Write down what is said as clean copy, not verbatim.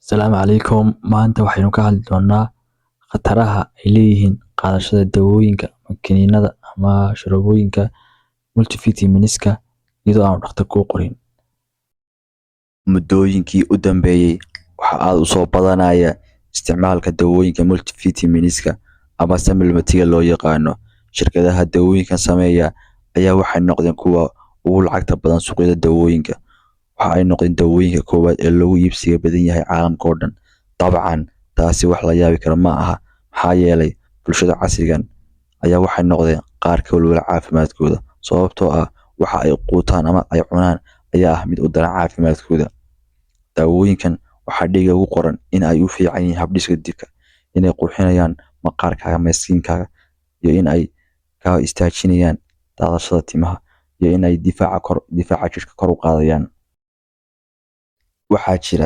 Asalaamu calaykum. Maanta waxaynu ka hadli doonaa khataraha ay leeyihiin qaadashada dawooyinka ama kiniinada ama sharoobooyinka multivitaminiska iyadoo aan dhakhtar kuu qorin. Muddooyinkii u dambeeyay waxa aad u soo badanaya isticmaalka dawooyinka multivitaminiska ama supplementiga loo yaqaano. Shirkadaha dawooyinka sameeya ayaa waxay noqdeen kuwa ugu lacagta badan suuqyada dawooyinka. Waxa ay noqdeen dawooyinka koowaad ee lagu iibsiga badan yahay caalamka oo dhan. Dabcan taasi wax la yaabi karo ma aha, maxaa yeelay bulshada casrigan ayaa waxay noqdeen qaar ka walwala caafimaadkooda sababtoo ah waxa ay quutaan ama ay cunaan ayaa ah mid u daran caafimaadkooda. Dawooyinkan waxaa dhiga ugu qoran in ay u fiican yihiin habdhiska jirka, inay qurxinayaan maqaarkaaga maskiinkaaga, iyo in ay ka istaajinayaan daadashada timaha, iyo in ay difaaca jirka kor u qaadayaan. Waxaa jira